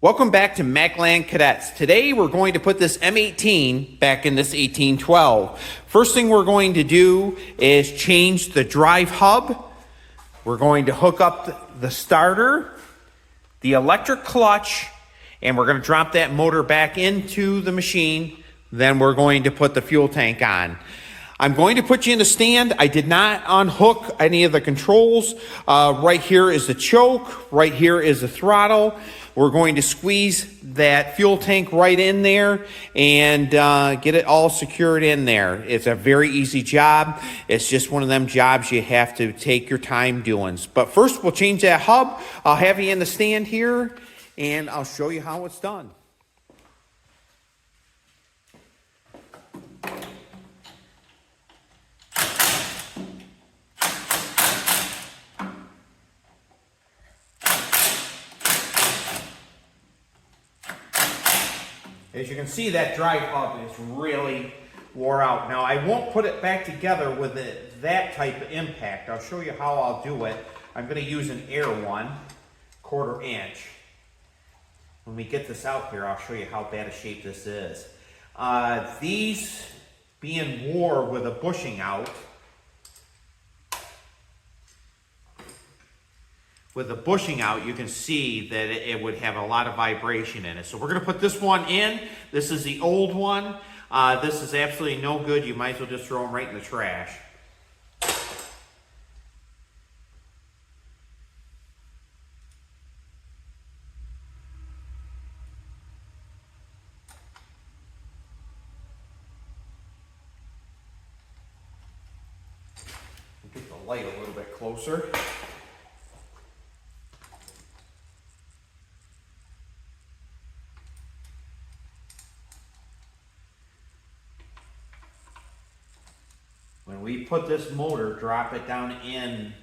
Welcome back to Macland Cadets. Today we're going to put this M18 back in this 1812. First thing we're going to do is change the drive hub. We're going to hook up the starter, the electric clutch, and we're going to drop that motor back into the machine. Then we're going to put the fuel tank on. I'm going to put you in a stand. I did not unhook any of the controls. Right here is the choke. Right here is the throttle. We're going to squeeze that fuel tank right in there and get it all secured in there. It's a very easy job. It's just one of them jobs you have to take your time doing. But first, we'll change that hub. I'll have you in the stand here, and I'll show you how it's done. As you can see, that drive hub is really wore out. Now, I won't put it back together with that type of impact. I'll show you how I'll do it. I'm going to use an air one, 1/4 inch. When we get this out here, I'll show you how bad a shape this is. These being wore with a bushing out, with the bushing out, you can see that it would have a lot of vibration in it. So we're going to put this one in. This is the old one. This is absolutely no good. You might as well just throw them right in the trash. Get the light a little bit closer. When we put this motor, drop it down in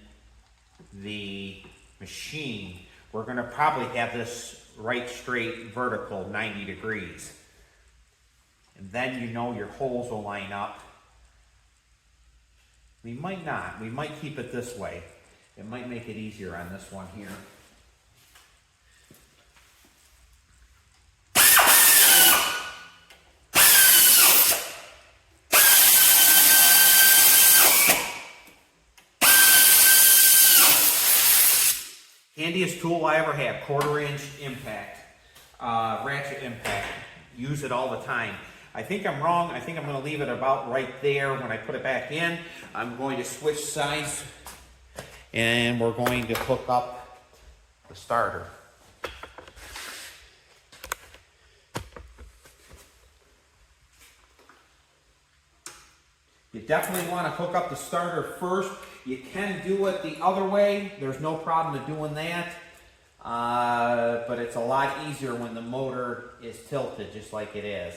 the machine, we're going to probably have this right straight vertical 90 degrees. And then you know your holes will line up. We might not. We might keep it this way. It might make it easier on this one here. Handiest tool I ever had, 1/4 inch impact, ratchet impact. Use it all the time. I think I'm wrong. I think I'm going to leave it about right there when I put it back in. I'm going to switch sides and we're going to hook up the starter. You definitely want to hook up the starter first. You can do it the other way. There's no problem in doing that. But it's a lot easier when the motor is tilted just like it is.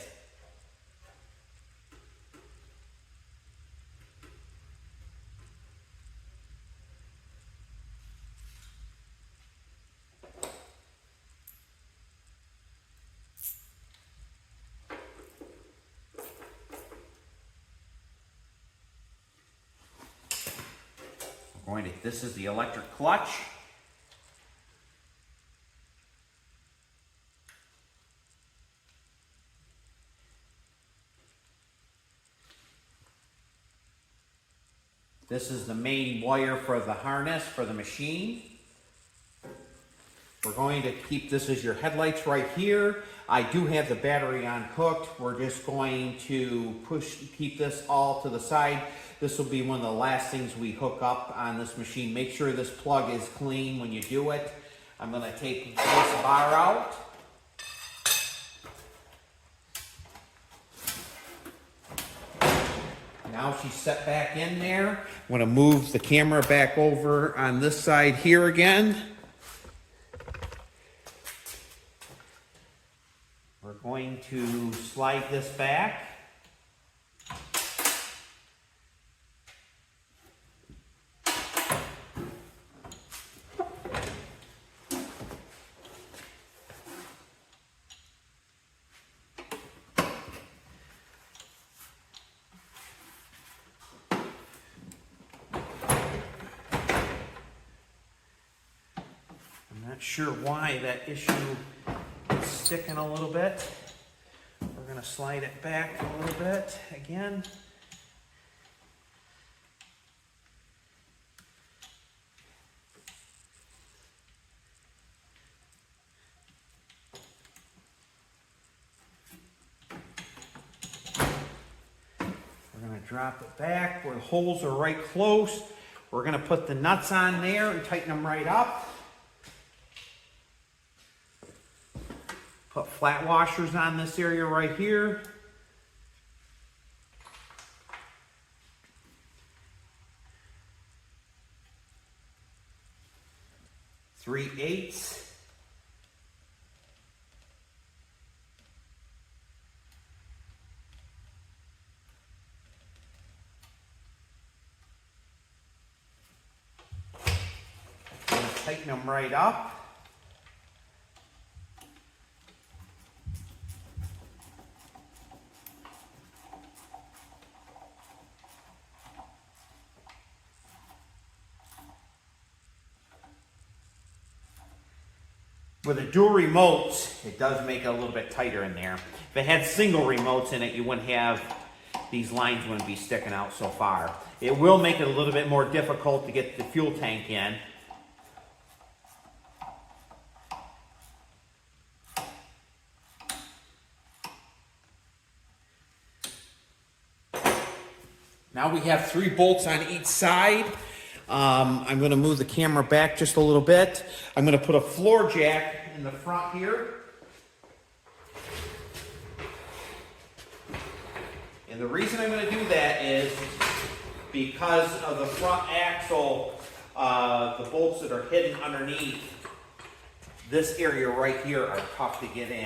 This is the electric clutch. This is the main wire for the harness for the machine. We're going to keep this as your headlights right here. I do have the battery on hooked. We're just going to keep this all to the side. This will be one of the last things we hook up on this machine. Make sure this plug is clean when you do it. I'm going to take this bar out. Now she's set back in there. I'm going to move the camera back over on this side here again. We're going to slide this back. Not sure why that issue is sticking a little bit. We're going to slide it back a little bit again. We're going to drop it back where the holes are right close. We're going to put the nuts on there and tighten them right up. Put flat washers on this area right here. Three-eighths. Tighten them right up. With the dual remotes, it does make it a little bit tighter in there. If it had single remotes in it, you wouldn't have, these lines wouldn't be sticking out so far. It will make it a little bit more difficult to get the fuel tank in. Now we have 3 bolts on each side. I'm going to move the camera back just a little bit. I'm going to put a floor jack in the front here. And the reason I'm going to do that is because of the front axle, the bolts that are hidden underneath this area right here are tough to get in.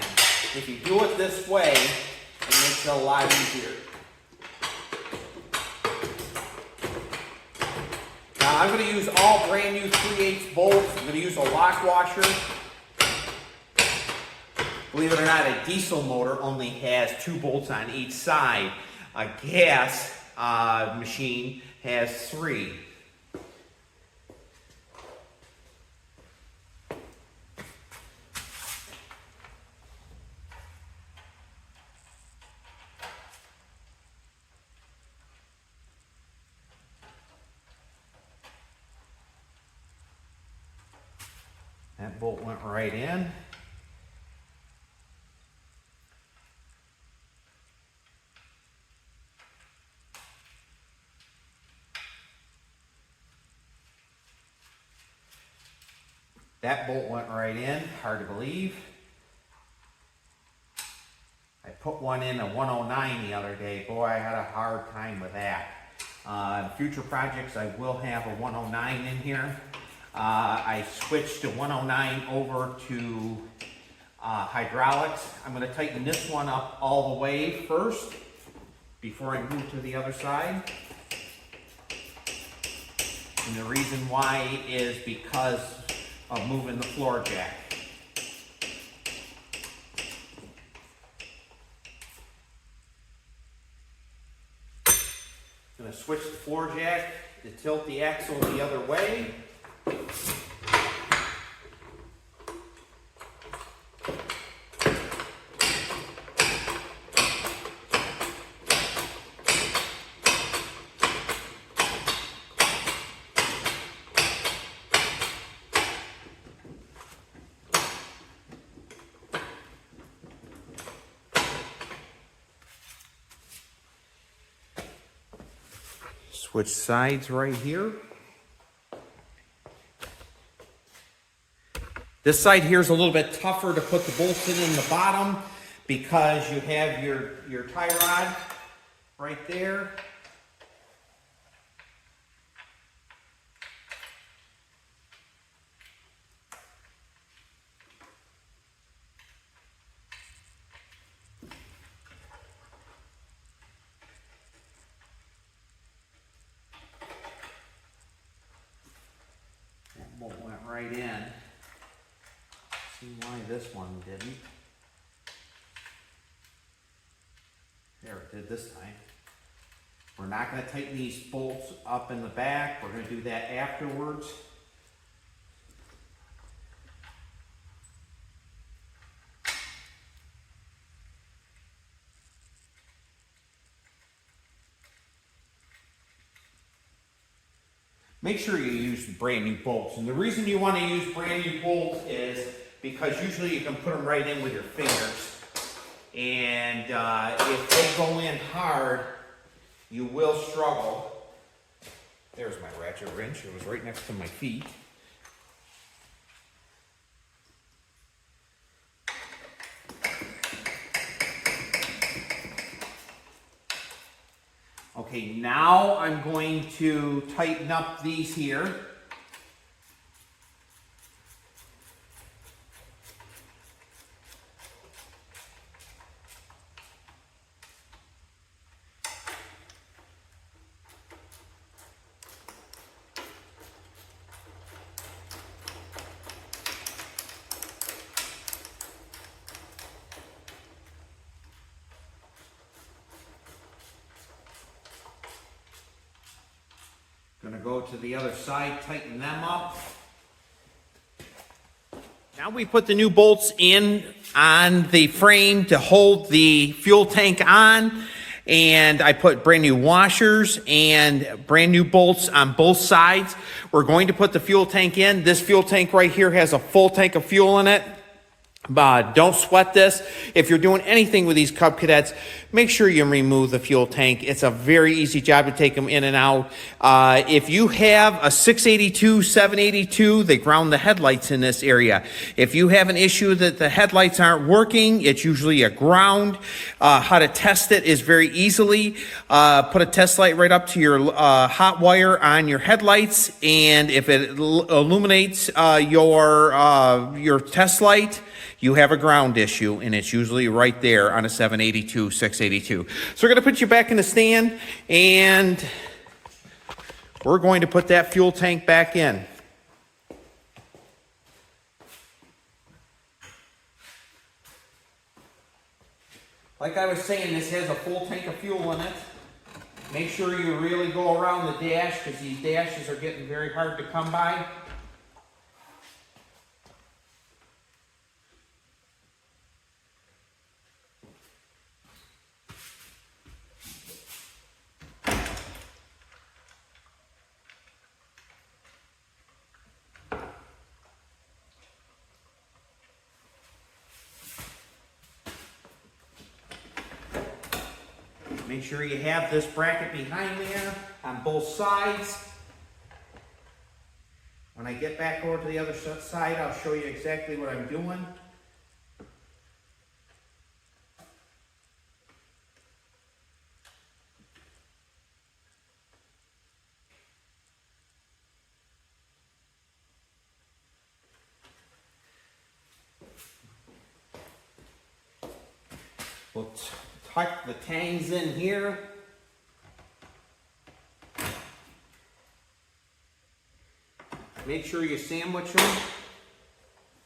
If you do it this way, it makes it a lot easier. Now I'm going to use all brand new 3/8 bolts. I'm going to use a lock washer. Believe it or not, a diesel motor only has 2 bolts on each side. A gas machine has 3. That bolt went right in. That bolt went right in, hard to believe. I put one in a 109 the other day. Boy, I had a hard time with that. In future projects, I will have a 109 in here. I switched the 109 over to hydraulics. I'm going to tighten this one up all the way first before I move to the other side. And the reason why is because of moving the floor jack. I'm going to switch the floor jack to tilt the axle the other way. Switch sides right here. This side here is a little bit tougher to put the bolts in the bottom because you have your tie rod right there. That bolt went right in. See why this one didn't. There, it did this time. We're not going to tighten these bolts up in the back. We're going to do that afterwards. make sure you use brand new bolts. And the reason you want to use brand new bolts is because usually you can put them right in with your fingers. And if they go in hard, you will struggle. There's my ratchet wrench. It was right next to my feet. Okay, now I'm going to tighten up these here. Gonna go to the other side, tighten them up. Now we put the new bolts in on the frame to hold the fuel tank on, and I put brand new washers and brand new bolts on both sides. We're going to put the fuel tank in. This fuel tank right here has a full tank of fuel in it. Don't sweat this. If you're doing anything with these Cub Cadets, make sure you remove the fuel tank. It's a very easy job to take them in and out. If you have a 682, 782, they ground the headlights in this area. If you have an issue that the headlights aren't working, it's usually a ground. How to test it is very easily. Put a test light right up to your hot wire on your headlights, and if it illuminates your test light, you have a ground issue, and it's usually right there on a 782, 682. So we're going to put you back in the stand, and we're going to put that fuel tank back in. Like I was saying, this has a full tank of fuel in it. Make sure you really go around the dash, because these dashes are getting very hard to come by. Make sure you have this bracket behind there on both sides. When I get back over to the other side, I'll show you exactly what I'm doing. We'll tuck the tangs in here. Make sure you sandwich them.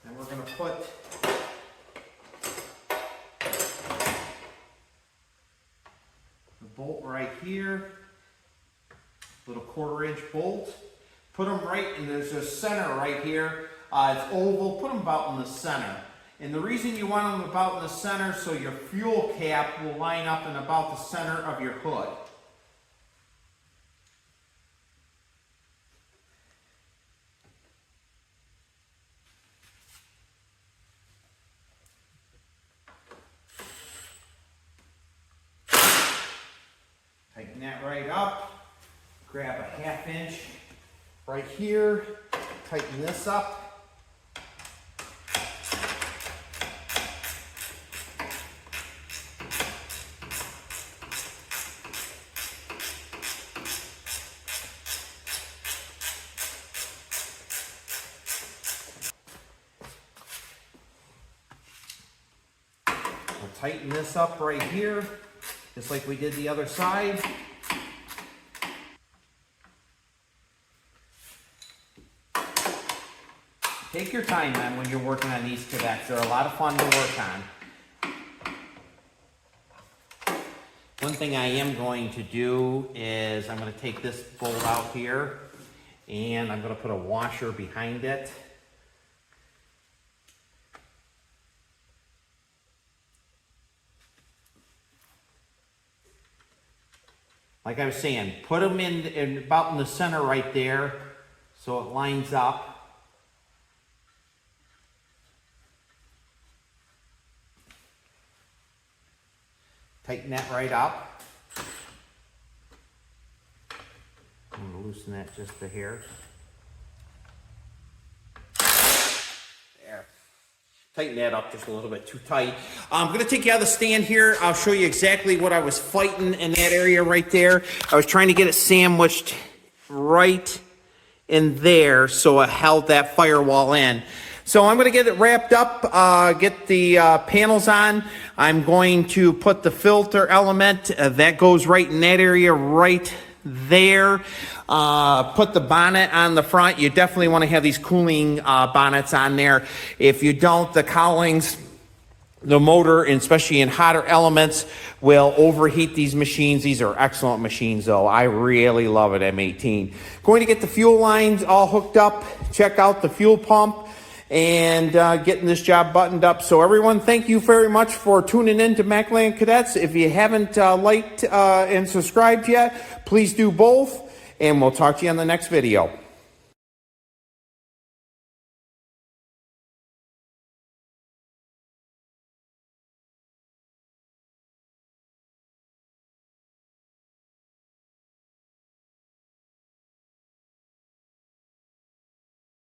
And we're going to put the bolt right here. Little 1/4-inch bolt. Put them right, and there's a center right here. It's oval. Put them about in the center. And the reason you want them about in the center, so your fuel cap will line up in about the center of your hood. Tighten that right up. Grab a 1/2 inch right here. Tighten this up. We'll tighten this up right here, just like we did the other side. Take your time, man, when you're working on these cadets. They're a lot of fun to work on. One thing I am going to do is I'm going to take this bolt out here, and I'm going to put a washer behind it. Like I was saying, put them in about in the center right there. so it lines up. Tighten that right up. I'm going to loosen that just a hair. There. Tighten that up just a little bit too tight. I'm going to take you out of the stand here. I'll show you exactly what I was fighting in that area right there. I was trying to get it sandwiched right in there so it held that firewall in. So I'm going to get it wrapped up, get the panels on. I'm going to put the filter element, that goes right in that area right there. Put the bonnet on the front. You definitely want to have these cooling bonnets on there. If you don't, the cowlings, the motor, and especially in hotter elements, will overheat these machines. These are excellent machines though. I really love it, M18. Going to get the fuel lines all hooked up, check out the fuel pump, and getting this job buttoned up. So everyone, thank you very much for tuning in to Macland Cadets. If you haven't liked and subscribed yet, please do both, and we'll talk to you on the next video.